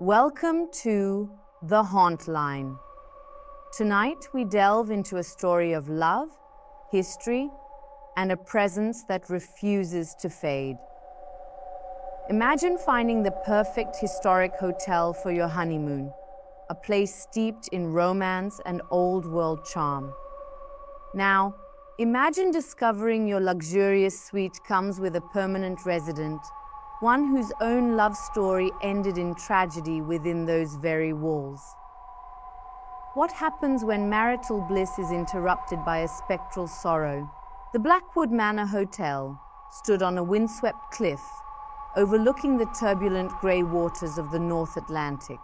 Welcome to the Hauntline. Tonight we delve into a story of love, history, and a presence that refuses to fade. Imagine finding the perfect historic hotel for your honeymoon, a place steeped in romance and old-world charm. Now, imagine discovering your luxurious suite comes with a permanent resident, one whose own love story ended in tragedy within those very walls. What happens when marital bliss is interrupted by a spectral sorrow? The Blackwood Manor Hotel stood on a windswept cliff, overlooking the turbulent grey waters of the North Atlantic.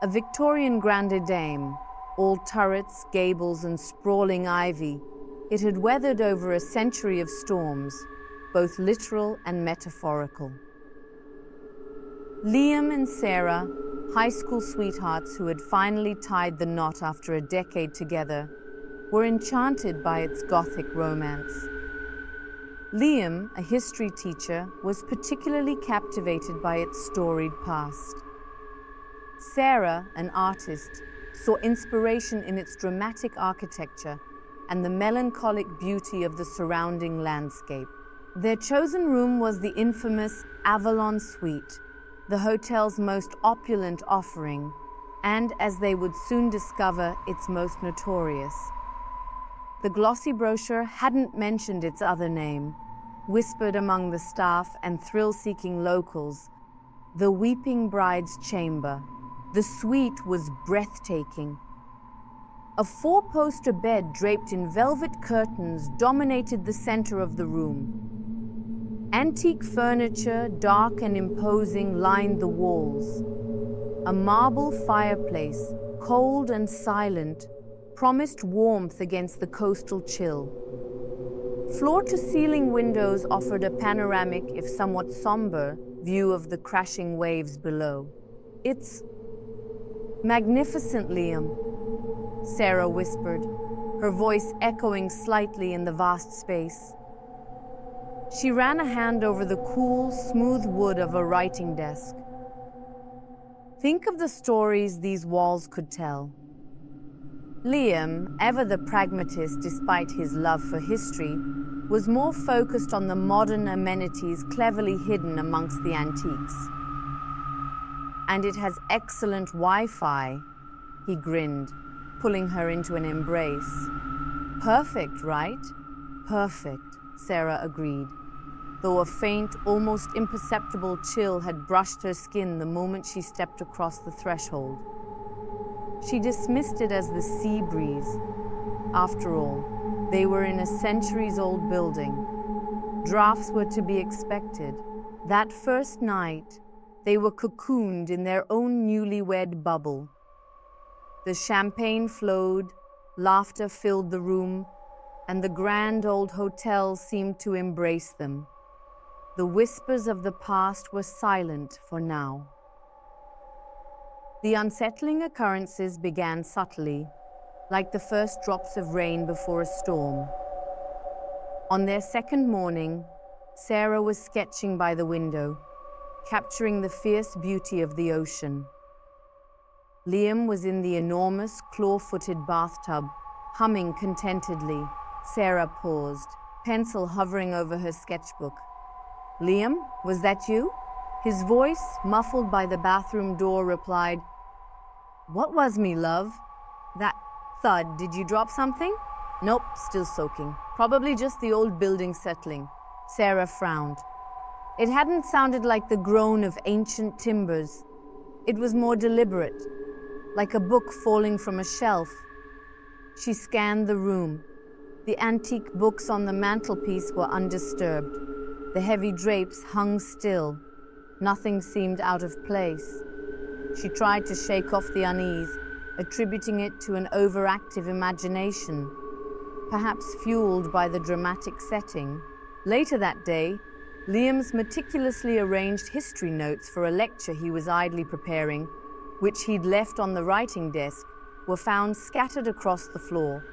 A Victorian grande dame, all turrets, gables, and sprawling ivy, it had weathered over a century of storms, both literal and metaphorical. Liam and Sarah, high school sweethearts who had finally tied the knot after a decade together, were enchanted by its gothic romance. Liam, a history teacher, was particularly captivated by its storied past. Sarah, an artist, saw inspiration in its dramatic architecture and the melancholic beauty of the surrounding landscape. Their chosen room was the infamous Avalon Suite, the hotel's most opulent offering, and, as they would soon discover, its most notorious. The glossy brochure hadn't mentioned its other name, whispered among the staff and thrill-seeking locals, the Weeping Bride's Chamber. The suite was breathtaking. A four-poster bed draped in velvet curtains dominated the center of the room. Antique furniture, dark and imposing, lined the walls. A marble fireplace, cold and silent, promised warmth against the coastal chill. Floor-to-ceiling windows offered a panoramic, if somewhat somber, view of the crashing waves below. "It's magnificent, Liam," Sarah whispered, her voice echoing slightly in the vast space. She ran a hand over the cool, smooth wood of a writing desk. "Think of the stories these walls could tell." Liam, ever the pragmatist despite his love for history, was more focused on the modern amenities cleverly hidden amongst the antiques. "And it has excellent Wi-Fi," he grinned, pulling her into an embrace. "Perfect, right?" "Perfect," Sarah agreed, though a faint, almost imperceptible chill had brushed her skin the moment she stepped across the threshold. She dismissed it as the sea breeze. After all, they were in a centuries-old building. Drafts were to be expected. That first night, they were cocooned in their own newlywed bubble. The champagne flowed, laughter filled the room, and the grand old hotel seemed to embrace them. The whispers of the past were silent for now. The unsettling occurrences began subtly, like the first drops of rain before a storm. On their second morning, Sarah was sketching by the window, capturing the fierce beauty of the ocean. Liam was in the enormous, claw-footed bathtub, humming contentedly. Sarah paused, pencil hovering over her sketchbook. "Liam, was that you?" His voice, muffled by the bathroom door, replied, "What was me, love?" "That thud, did you drop something?" "Nope, still soaking. Probably just the old building settling." Sarah frowned. It hadn't sounded like the groan of ancient timbers. It was more deliberate, like a book falling from a shelf. She scanned the room. The antique books on the mantelpiece were undisturbed. The heavy drapes hung still. Nothing seemed out of place. She tried to shake off the unease, attributing it to an overactive imagination, perhaps fueled by the dramatic setting. Later that day, Liam's meticulously arranged history notes for a lecture he was idly preparing, which he'd left on the writing desk, were found scattered across the floor.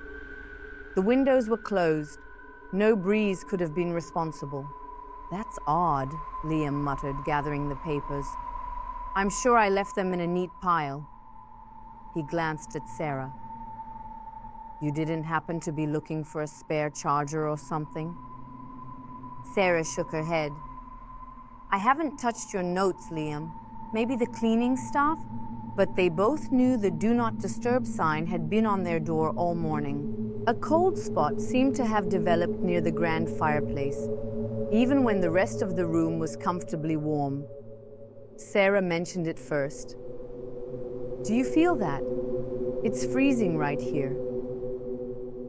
The windows were closed. No breeze could have been responsible. "That's odd," Liam muttered, gathering the papers. I'm sure I left them in a neat pile. He glanced at Sarah. You didn't happen to be looking for a spare charger or something? Sarah shook her head. I haven't touched your notes, Liam. Maybe the cleaning staff? But they both knew the Do Not Disturb sign had been on their door all morning. A cold spot seemed to have developed near the grand fireplace, even when the rest of the room was comfortably warm. Sarah mentioned it first. Do you feel that? It's freezing right here.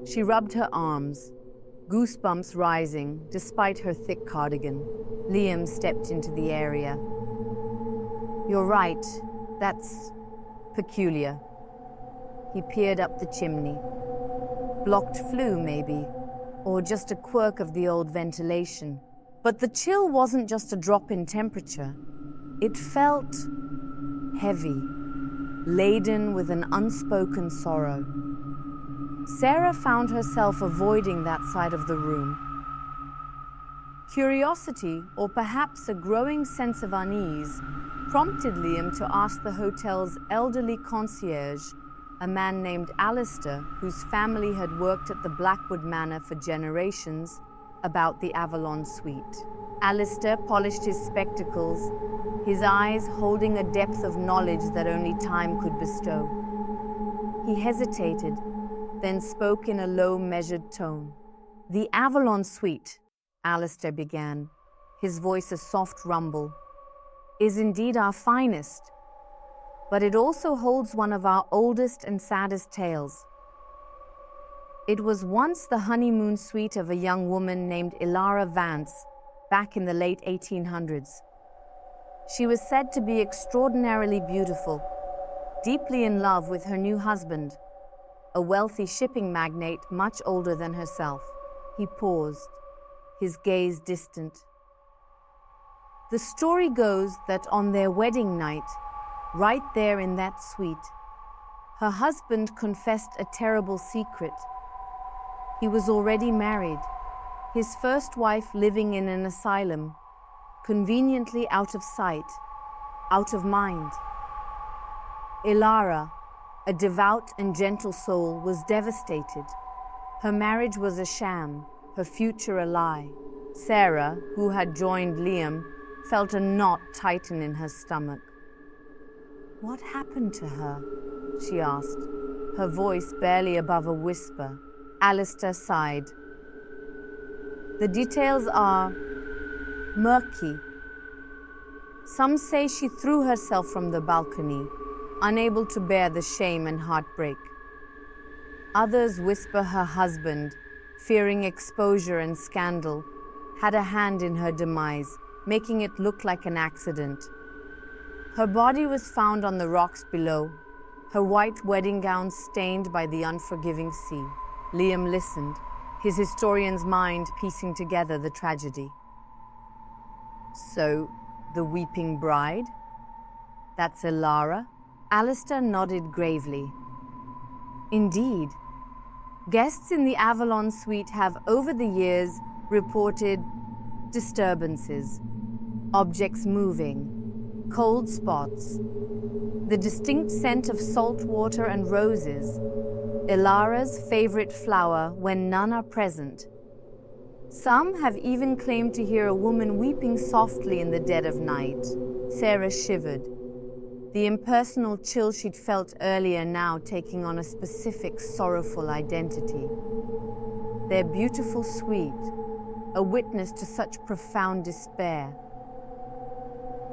She rubbed her arms, goosebumps rising despite her thick cardigan. Liam stepped into the area. You're right, that's peculiar. He peered up the chimney. Blocked flue, maybe, or just a quirk of the old ventilation. But the chill wasn't just a drop in temperature. It felt heavy, laden with an unspoken sorrow. Sarah found herself avoiding that side of the room. Curiosity, or perhaps a growing sense of unease, prompted Liam to ask the hotel's elderly concierge, a man named Alistair, whose family had worked at the Blackwood Manor for generations, about the Avalon Suite. Alistair polished his spectacles, his eyes holding a depth of knowledge that only time could bestow. He hesitated, then spoke in a low, measured tone. The Avalon Suite, Alistair began, his voice a soft rumble, is indeed our finest, but it also holds one of our oldest and saddest tales. It was once the honeymoon suite of a young woman named Ilara Vance, back in the late 1800s. She was said to be extraordinarily beautiful, deeply in love with her new husband, a wealthy shipping magnate much older than herself. He paused, his gaze distant. The story goes that on their wedding night, right there in that suite, her husband confessed a terrible secret. He was already married, his first wife living in an asylum, conveniently out of sight, out of mind. Ilara, a devout and gentle soul, was devastated. Her marriage was a sham, her future a lie. Sarah, who had joined Liam, felt a knot tighten in her stomach. What happened to her? She asked, her voice barely above a whisper. Alistair sighed. The details are murky. Some say she threw herself from the balcony, unable to bear the shame and heartbreak. Others whisper her husband, fearing exposure and scandal, had a hand in her demise, making it look like an accident. Her body was found on the rocks below, her white wedding gown stained by the unforgiving sea. Liam listened, his historian's mind piecing together the tragedy. So, the weeping bride? That's Ilara? Alistair nodded gravely. Indeed. Guests in the Avalon Suite have over the years reported disturbances, objects moving, cold spots, the distinct scent of salt water and roses, Ilara's favorite flower when none are present. Some have even claimed to hear a woman weeping softly in the dead of night. Sarah shivered, the impersonal chill she'd felt earlier now taking on a specific sorrowful identity. Their beautiful suite, a witness to such profound despair.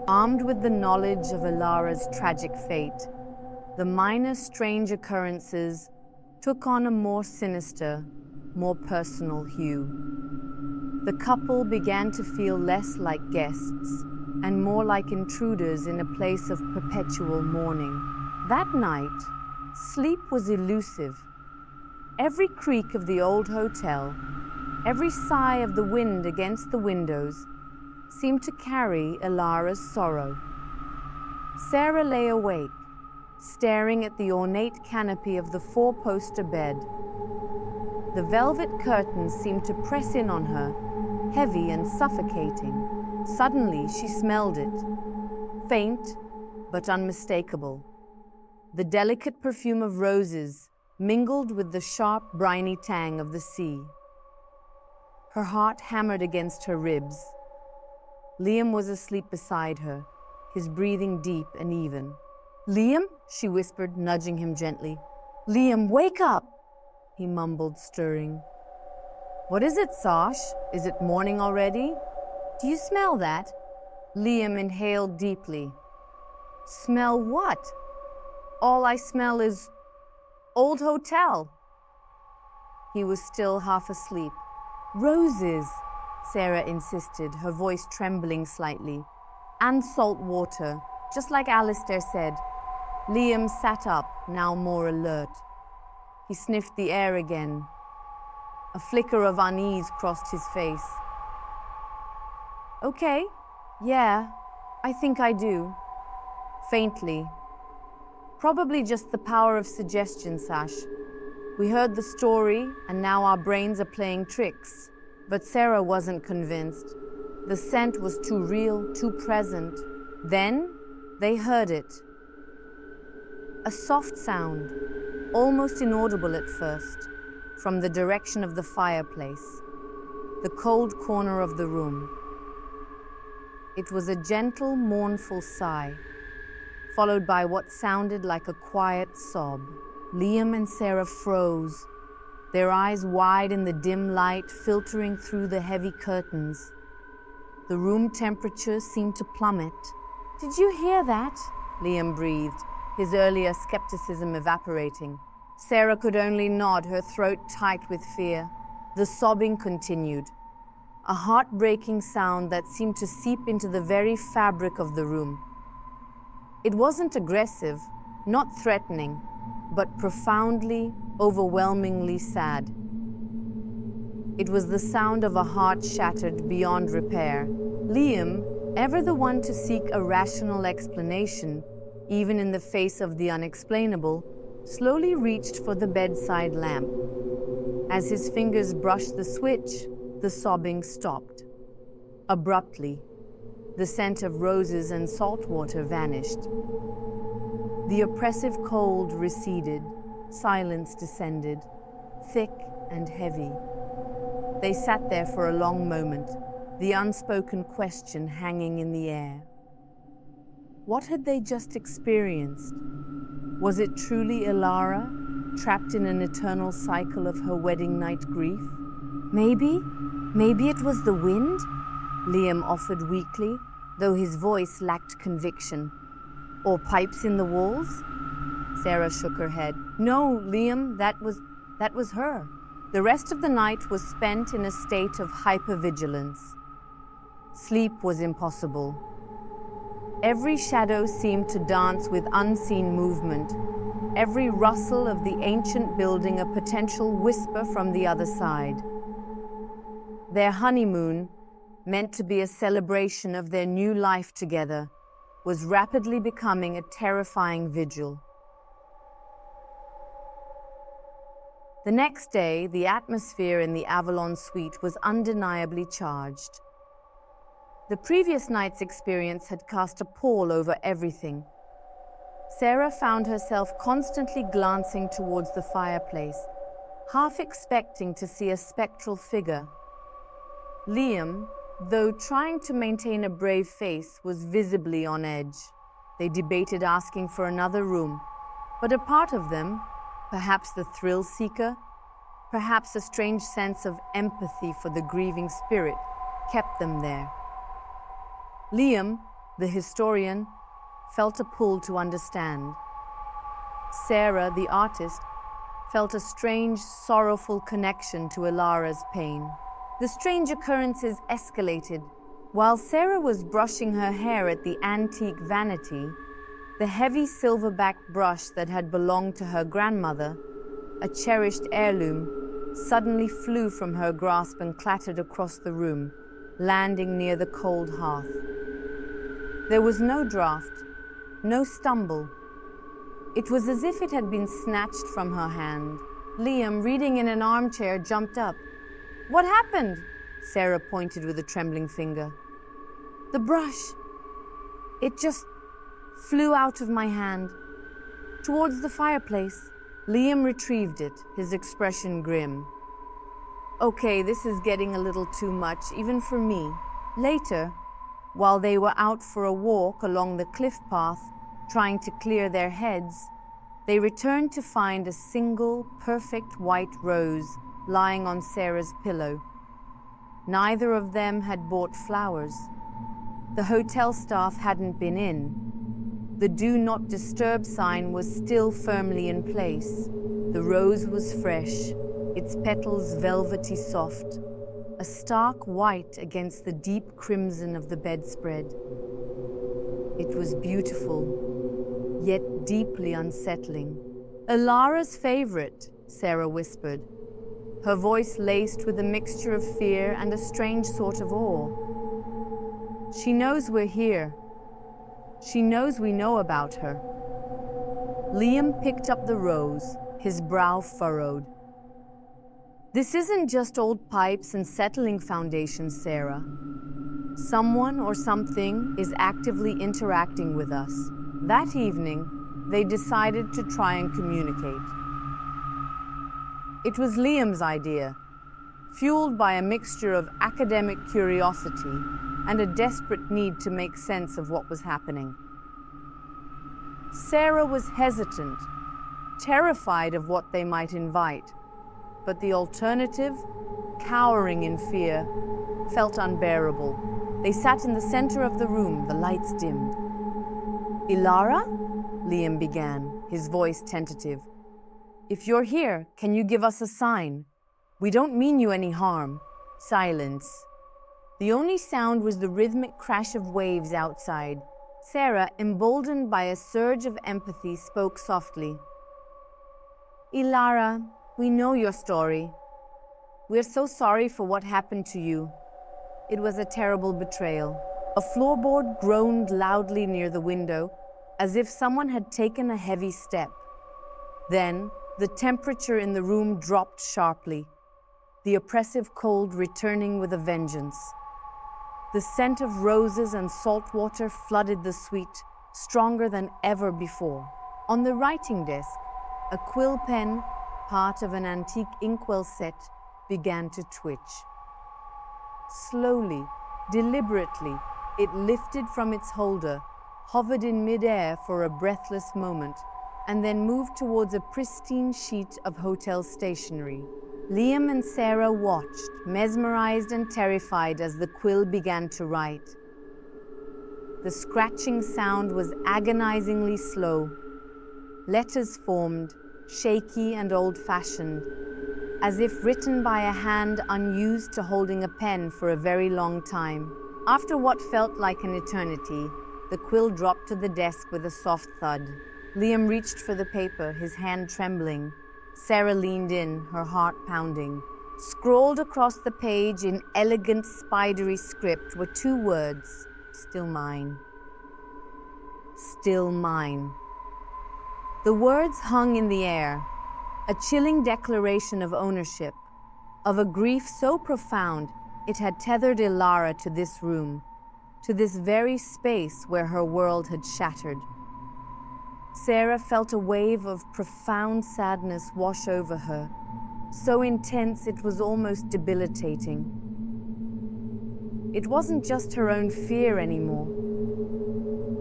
Armed with the knowledge of Ilara's tragic fate, the minor strange occurrences took on a more sinister, more personal hue. The couple began to feel less like guests and more like intruders in a place of perpetual mourning. That night, sleep was elusive. Every creak of the old hotel, every sigh of the wind against the windows, seemed to carry Ilara's sorrow. Sarah lay awake, staring at the ornate canopy of the four-poster bed. The velvet curtains seemed to press in on her, heavy and suffocating. Suddenly, she smelled it. Faint, but unmistakable. The delicate perfume of roses mingled with the sharp, briny tang of the sea. Her heart hammered against her ribs. Liam was asleep beside her, his breathing deep and even. "Liam?" she whispered, nudging him gently. "Liam, wake up!" he mumbled, stirring. "What is it, Sash? Is it morning already? Do you smell that?" Liam inhaled deeply. "Smell what? All I smell is old hotel." He was still half asleep. "Roses," Sarah insisted, her voice trembling slightly. "And salt water, just like Alistair said." Liam sat up, now more alert. He sniffed the air again. A flicker of unease crossed his face. "Okay, yeah, I think I do." Faintly. "Probably just the power of suggestion, Sash. We heard the story, and now our brains are playing tricks." But Sarah wasn't convinced. The scent was too real, too present. Then they heard it. A soft sound, almost inaudible at first, from the direction of the fireplace, the cold corner of the room. It was a gentle, mournful sigh, followed by what sounded like a quiet sob. Liam and Sarah froze, their eyes wide in the dim light filtering through the heavy curtains. The room temperature seemed to plummet. "Did you hear that?" Liam breathed, his earlier skepticism evaporating. Sarah could only nod, her throat tight with fear. The sobbing continued, a heartbreaking sound that seemed to seep into the very fabric of the room. It wasn't aggressive, not threatening, but profoundly, overwhelmingly sad. It was the sound of a heart shattered beyond repair. Liam, ever the one to seek a rational explanation, even in the face of the unexplainable, slowly reached for the bedside lamp. As his fingers brushed the switch, the sobbing stopped. Abruptly, the scent of roses and salt water vanished. The oppressive cold receded, silence descended, thick and heavy. They sat there for a long moment, the unspoken question hanging in the air. What had they just experienced? Was it truly Elara, trapped in an eternal cycle of her wedding night grief? Maybe it was the wind? Liam offered weakly, though his voice lacked conviction. Or pipes in the walls? Sarah shook her head. "No, Liam, that was her." The rest of the night was spent in a state of hypervigilance. Sleep was impossible. Every shadow seemed to dance with unseen movement, every rustle of the ancient building a potential whisper from the other side. Their honeymoon, meant to be a celebration of their new life together, was rapidly becoming a terrifying vigil. The next day, the atmosphere in the Avalon Suite was undeniably charged. The previous night's experience had cast a pall over everything. Sarah found herself constantly glancing towards the fireplace, half expecting to see a spectral figure. Liam, though trying to maintain a brave face, was visibly on edge. They debated asking for another room, but a part of them, perhaps the thrill seeker, perhaps a strange sense of empathy for the grieving spirit, kept them there. Liam, the historian, felt a pull to understand. Sarah, the artist, felt a strange, sorrowful connection to Elara's pain. The strange occurrences escalated. While Sarah was brushing her hair at the antique vanity, the heavy silverback brush that had belonged to her grandmother, a cherished heirloom, suddenly flew from her grasp and clattered across the room, landing near the cold hearth. There was no draft, no stumble. It was as if it had been snatched from her hand. Liam, reading in an armchair, jumped up. "What happened?" Sarah pointed with a trembling finger. "The brush. It just flew out of my hand. Towards the fireplace, Liam retrieved it, his expression grim. Okay, this is getting a little too much, even for me. Later, while they were out for a walk along the cliff path, trying to clear their heads, they returned to find a single, perfect white rose lying on Sarah's pillow. Neither of them had bought flowers. The hotel staff hadn't been in. The Do Not Disturb sign was still firmly in place. The rose was fresh, its petals velvety soft, a stark white against the deep crimson of the bedspread. It was beautiful, yet deeply unsettling. Ilara's favorite, Sarah whispered, her voice laced with a mixture of fear and a strange sort of awe. She knows we're here. She knows we know about her. Liam picked up the rose, his brow furrowed. This isn't just old pipes and settling foundations, Sarah. Someone or something is actively interacting with us. That evening, they decided to try and communicate. It was Liam's idea, fueled by a mixture of academic curiosity and a desperate need to make sense of what was happening. Sarah was hesitant, terrified of what they might invite, but the alternative, cowering in fear, felt unbearable. They sat in the center of the room, the lights dimmed. Ilara? Liam began, his voice tentative. If you're here, can you give us a sign? We don't mean you any harm. Silence. The only sound was the rhythmic crash of waves outside. Sarah, emboldened by a surge of empathy, spoke softly. Ilara, we know your story. We're so sorry for what happened to you. It was a terrible betrayal. A floorboard groaned loudly near the window, as if someone had taken a heavy step. Then, the temperature in the room dropped sharply, the oppressive cold returning with a vengeance. The scent of roses and salt water flooded the suite, stronger than ever before. On the writing desk, a quill pen, part of an antique inkwell set, began to twitch. Slowly, deliberately, it lifted from its holder, hovered in midair for a breathless moment, and then moved towards a pristine sheet of hotel stationery. Liam and Sarah watched, mesmerized and terrified as the quill began to write. The scratching sound was agonizingly slow. Letters formed, shaky and old-fashioned, as if written by a hand unused to holding a pen for a very long time. After what felt like an eternity, the quill dropped to the desk with a soft thud. Liam reached for the paper, his hand trembling. Sarah leaned in, her heart pounding. Scrawled across the page in elegant, spidery script were two words, still mine. Still mine. The words hung in the air, a chilling declaration of ownership, of a grief so profound it had tethered Ilara to this room, to this very space where her world had shattered. Sarah felt a wave of profound sadness wash over her, so intense it was almost debilitating. It wasn't just her own fear anymore.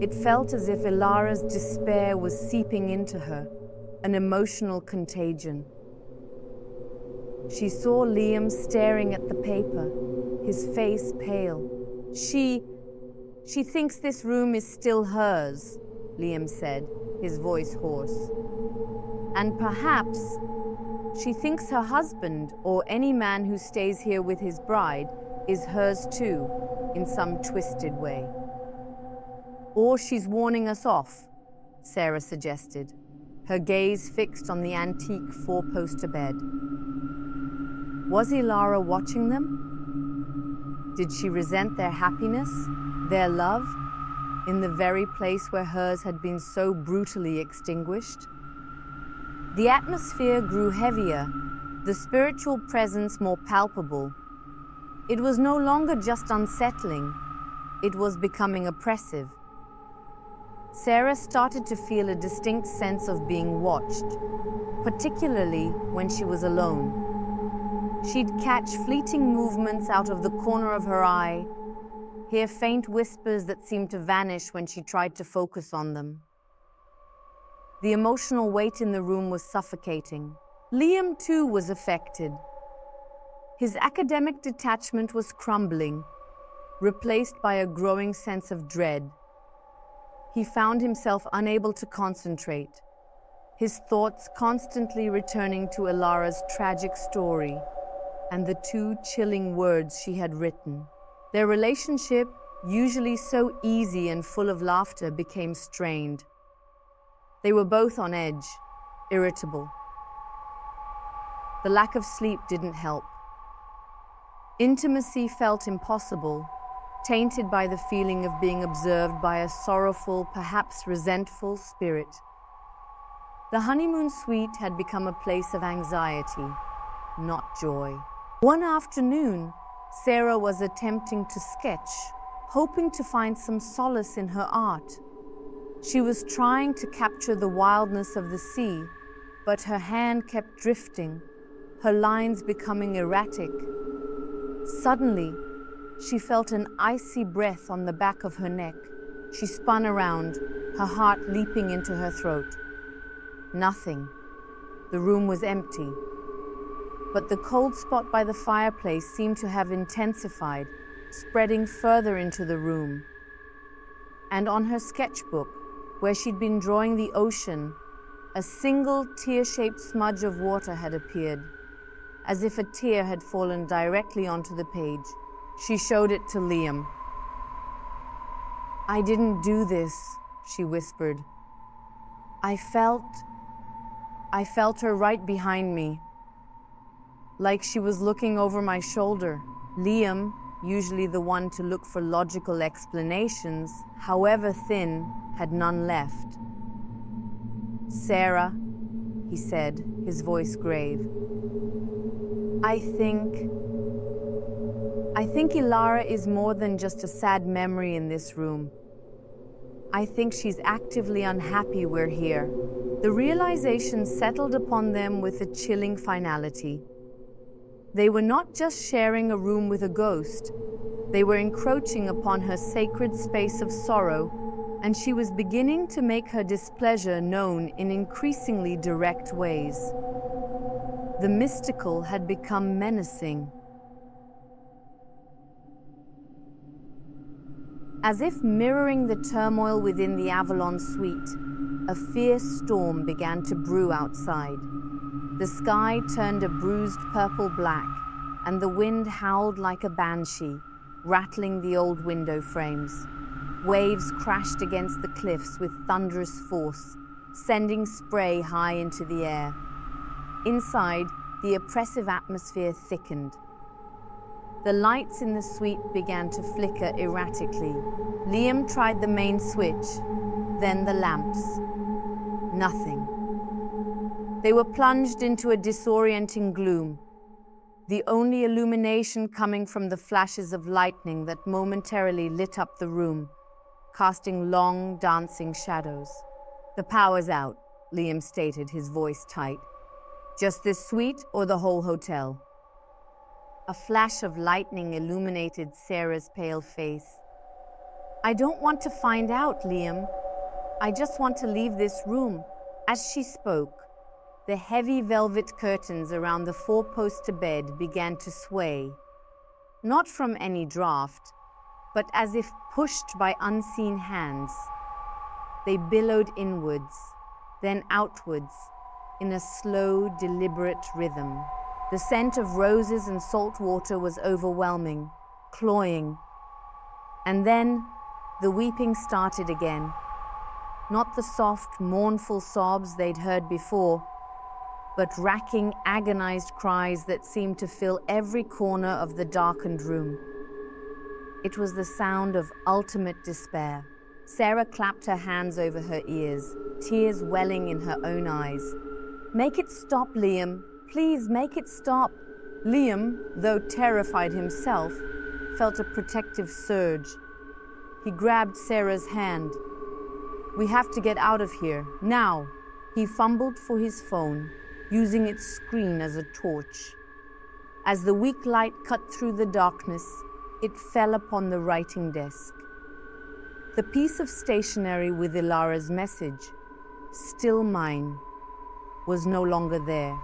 It felt as if Ilara's despair was seeping into her, an emotional contagion. She saw Liam staring at the paper, his face pale. She thinks this room is still hers, Liam said, his voice hoarse. And perhaps she thinks her husband, or any man who stays here with his bride, is hers too, in some twisted way. Or she's warning us off, Sarah suggested, her gaze fixed on the antique four-poster bed. Was Ilara watching them? Did she resent their happiness, their love, in the very place where hers had been so brutally extinguished? The atmosphere grew heavier, the spiritual presence more palpable. It was no longer just unsettling, it was becoming oppressive. Sarah started to feel a distinct sense of being watched, particularly when she was alone. She'd catch fleeting movements out of the corner of her eye, hear faint whispers that seemed to vanish when she tried to focus on them. The emotional weight in the room was suffocating. Liam, too, was affected. His academic detachment was crumbling, replaced by a growing sense of dread. He found himself unable to concentrate, his thoughts constantly returning to Ilara's tragic story and the 2 chilling words she had written. Their relationship, usually so easy and full of laughter, became strained. They were both on edge, irritable. The lack of sleep didn't help. Intimacy felt impossible, tainted by the feeling of being observed by a sorrowful, perhaps resentful spirit. The honeymoon suite had become a place of anxiety, not joy. One afternoon, Sarah was attempting to sketch, hoping to find some solace in her art. She was trying to capture the wildness of the sea, but her hand kept drifting, her lines becoming erratic. Suddenly, she felt an icy breath on the back of her neck. She spun around, her heart leaping into her throat. Nothing. The room was empty. But the cold spot by the fireplace seemed to have intensified, spreading further into the room. And on her sketchbook, where she'd been drawing the ocean, a single tear-shaped smudge of water had appeared, as if a tear had fallen directly onto the page. She showed it to Liam. "I didn't do this," she whispered. I felt her right behind me, like she was looking over my shoulder." Liam, usually the one to look for logical explanations, however thin, had none left. "Sarah," he said, his voice grave, I think Ilara is more than just a sad memory in this room. I think she's actively unhappy we're here." The realization settled upon them with a chilling finality. They were not just sharing a room with a ghost, they were encroaching upon her sacred space of sorrow, and she was beginning to make her displeasure known in increasingly direct ways. The mystical had become menacing. As if mirroring the turmoil within the Avalon suite, a fierce storm began to brew outside. The sky turned a bruised purple-black, and the wind howled like a banshee, rattling the old window frames. Waves crashed against the cliffs with thunderous force, sending spray high into the air. Inside, the oppressive atmosphere thickened. The lights in the suite began to flicker erratically. Liam tried the main switch, then the lamps. Nothing. They were plunged into a disorienting gloom, the only illumination coming from the flashes of lightning that momentarily lit up the room, casting long, dancing shadows. "The power's out," Liam stated, his voice tight. "Just this suite or the whole hotel?" A flash of lightning illuminated Sarah's pale face. "I don't want to find out, Liam. I just want to leave this room." As she spoke, the heavy velvet curtains around the four-poster bed began to sway, not from any draft, but as if pushed by unseen hands. They billowed inwards, then outwards, in a slow, deliberate rhythm. The scent of roses and salt water was overwhelming, cloying. And then the weeping started again. Not the soft, mournful sobs they'd heard before, but racking, agonized cries that seemed to fill every corner of the darkened room. It was the sound of ultimate despair. Sarah clapped her hands over her ears, tears welling in her own eyes. "Make it stop, Liam. Please make it stop." Liam, though terrified himself, felt a protective surge. He grabbed Sarah's hand. We have to get out of here, now. He fumbled for his phone, using its screen as a torch. As the weak light cut through the darkness, it fell upon the writing desk. The piece of stationery with Ilara's message, "Still mine," was no longer there.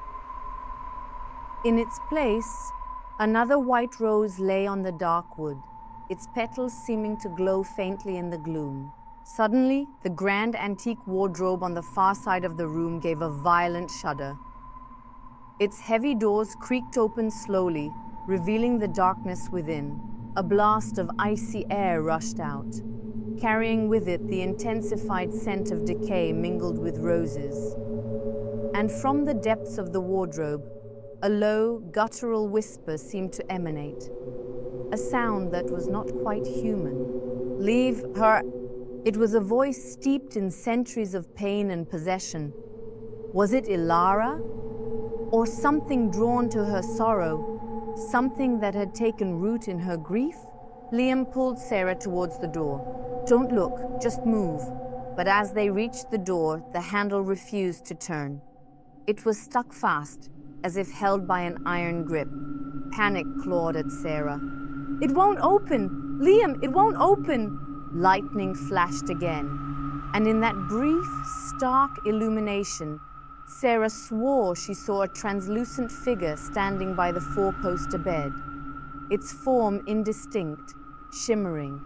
In its place, another white rose lay on the dark wood, its petals seeming to glow faintly in the gloom. Suddenly, the grand antique wardrobe on the far side of the room gave a violent shudder. Its heavy doors creaked open slowly, revealing the darkness within. A blast of icy air rushed out, carrying with it the intensified scent of decay mingled with roses. And from the depths of the wardrobe, a low, guttural whisper seemed to emanate, a sound that was not quite human. "Leave her." It was a voice steeped in centuries of pain and possession. Was it Ilara? Or something drawn to her sorrow, something that had taken root in her grief? Liam pulled Sarah towards the door. "Don't look, just move." But as they reached the door, the handle refused to turn. It was stuck fast, as if held by an iron grip. Panic clawed at Sarah. "It won't open! Liam, it won't open!" Lightning flashed again, and in that brief, stark illumination, Sarah swore she saw a translucent figure standing by the four-poster bed, its form indistinct, shimmering,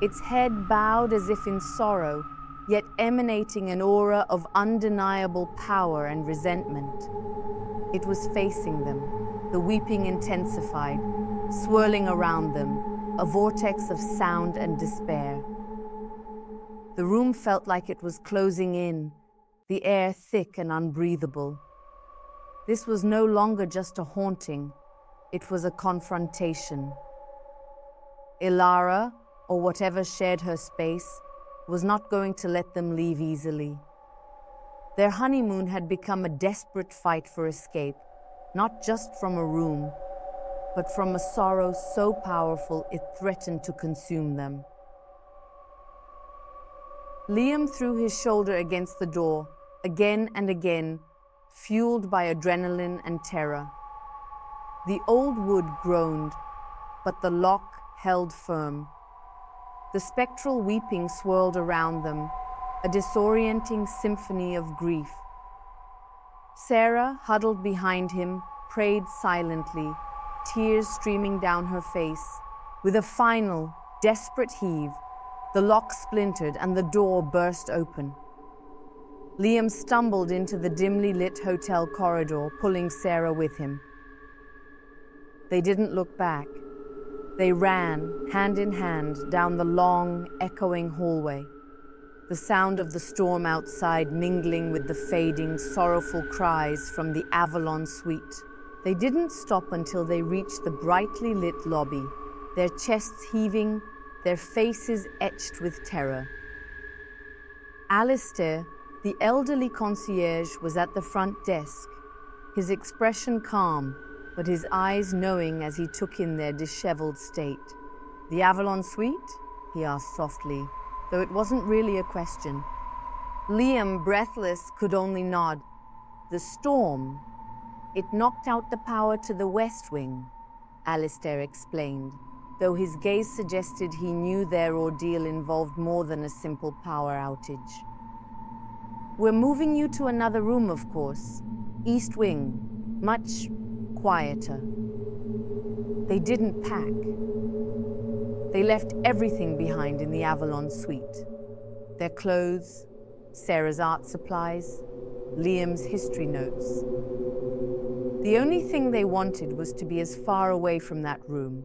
its head bowed as if in sorrow, yet emanating an aura of undeniable power and resentment. It was facing them, the weeping intensified, swirling around them, a vortex of sound and despair. The room felt like it was closing in, the air thick and unbreathable. This was no longer just a haunting, it was a confrontation. Ilara, or whatever shared her space, was not going to let them leave easily. Their honeymoon had become a desperate fight for escape, not just from a room, but from a sorrow so powerful it threatened to consume them. Liam threw his shoulder against the door, again and again, fueled by adrenaline and terror. The old wood groaned, but the lock held firm. The spectral weeping swirled around them, a disorienting symphony of grief. Sarah, huddled behind him, prayed silently, tears streaming down her face. With a final, desperate heave, the lock splintered and the door burst open. Liam stumbled into the dimly lit hotel corridor, pulling Sarah with him. They didn't look back. They ran, hand in hand, down the long, echoing hallway, the sound of the storm outside mingling with the fading, sorrowful cries from the Avalon Suite. They didn't stop until they reached the brightly lit lobby, their chests heaving, their faces etched with terror. Alistair, the elderly concierge, was at the front desk, his expression calm, but his eyes knowing as he took in their disheveled state. "The Avalon Suite?" he asked softly, though it wasn't really a question. Liam, breathless, could only nod. "The storm. It knocked out the power to the West Wing," Alistair explained, though his gaze suggested he knew their ordeal involved more than a simple power outage. "We're moving you to another room, of course. East Wing. Much quieter." They didn't pack. They left everything behind in the Avalon Suite. Their clothes, Sarah's art supplies, Liam's history notes. The only thing they wanted was to be as far away from that room,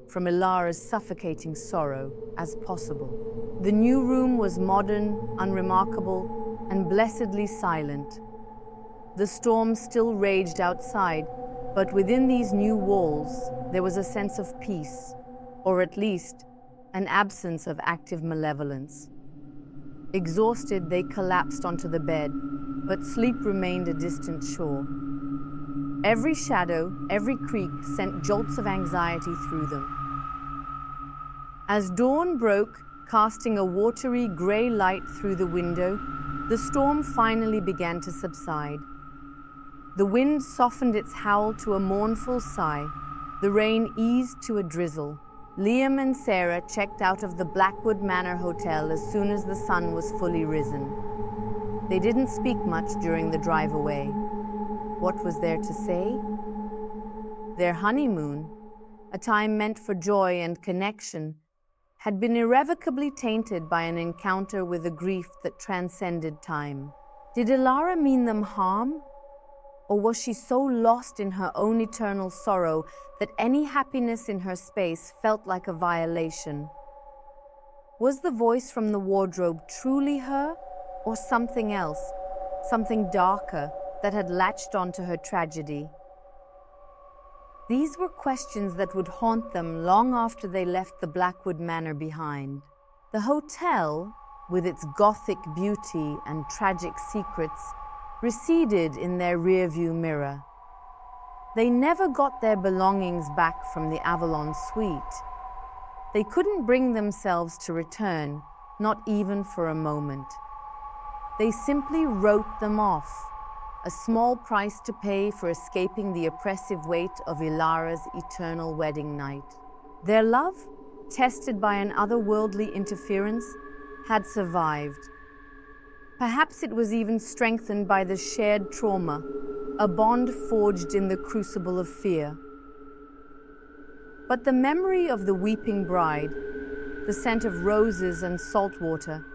from Ilara's suffocating sorrow, as possible. The new room was modern, unremarkable, and blessedly silent. The storm still raged outside, but within these new walls, there was a sense of peace, or at least an absence of active malevolence. Exhausted, they collapsed onto the bed, but sleep remained a distant shore. Every shadow, every creak sent jolts of anxiety through them. As dawn broke, casting a watery grey light through the window, the storm finally began to subside. The wind softened its howl to a mournful sigh. The rain eased to a drizzle. Liam and Sarah checked out of the Blackwood Manor Hotel as soon as the sun was fully risen. They didn't speak much during the drive away. What was there to say? Their honeymoon, a time meant for joy and connection, had been irrevocably tainted by an encounter with a grief that transcended time. Did Elara mean them harm? Or was she so lost in her own eternal sorrow that any happiness in her space felt like a violation? Was the voice from the wardrobe truly her, or something else, something darker that had latched onto her tragedy? These were questions that would haunt them long after they left the Blackwood Manor behind. The hotel, with its Gothic beauty and tragic secrets, receded in their rearview mirror. They never got their belongings back from the Avalon Suite. They couldn't bring themselves to return, not even for a moment. They simply wrote them off, a small price to pay for escaping the oppressive weight of Elara's eternal wedding night. Their love, tested by an otherworldly interference, had survived. Perhaps it was even strengthened by the shared trauma, a bond forged in the crucible of fear. But the memory of the weeping bride, the scent of roses and salt water,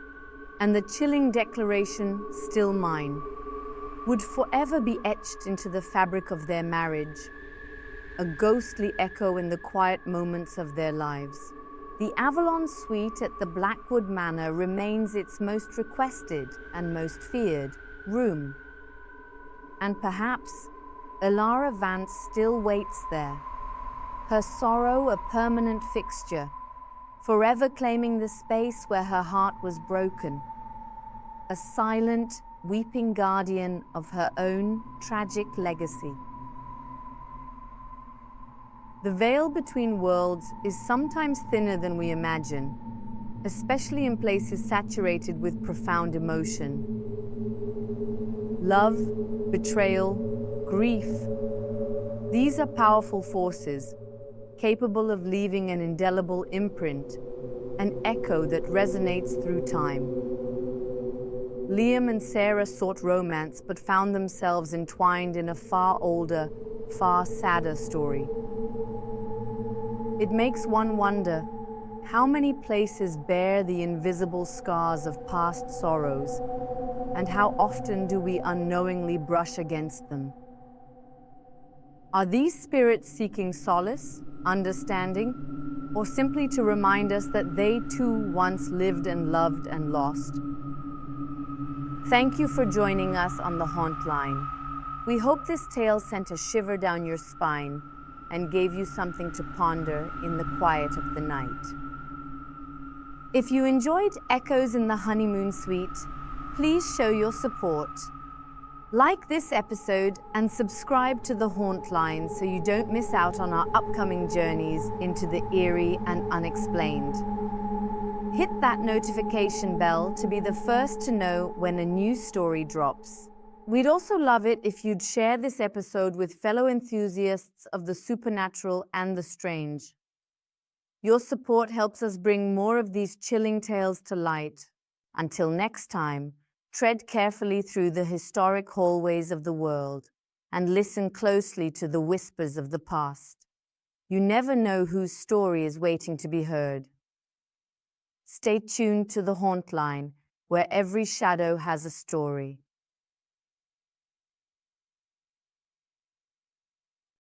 and the chilling declaration, "Still mine," would forever be etched into the fabric of their marriage, a ghostly echo in the quiet moments of their lives. The Avalon Suite at the Blackwood Manor remains its most requested and most feared room. And perhaps Elara Vance still waits there, her sorrow a permanent fixture, forever claiming the space where her heart was broken, a silent, weeping guardian of her own tragic legacy. The veil between worlds is sometimes thinner than we imagine, especially in places saturated with profound emotion. Love, betrayal, grief. These are powerful forces, capable of leaving an indelible imprint, an echo that resonates through time. Liam and Sarah sought romance but found themselves entwined in a far older, far sadder story. It makes one wonder how many places bear the invisible scars of past sorrows, and how often do we unknowingly brush against them. Are these spirits seeking solace, understanding, or simply to remind us that they too once lived and loved and lost? Thank you for joining us on the Hauntline. We hope this tale sent a shiver down your spine and gave you something to ponder in the quiet of the night. If you enjoyed Echoes in the Honeymoon Suite, please show your support. Like this episode and subscribe to the Hauntline so you don't miss out on our upcoming journeys into the eerie and unexplained. Hit that notification bell to be the first to know when a new story drops. We'd also love it if you'd share this episode with fellow enthusiasts of the supernatural and the strange. Your support helps us bring more of these chilling tales to light. Until next time, tread carefully through the historic hallways of the world and listen closely to the whispers of the past. You never know whose story is waiting to be heard. Stay tuned to the Hauntline, where every shadow has a story.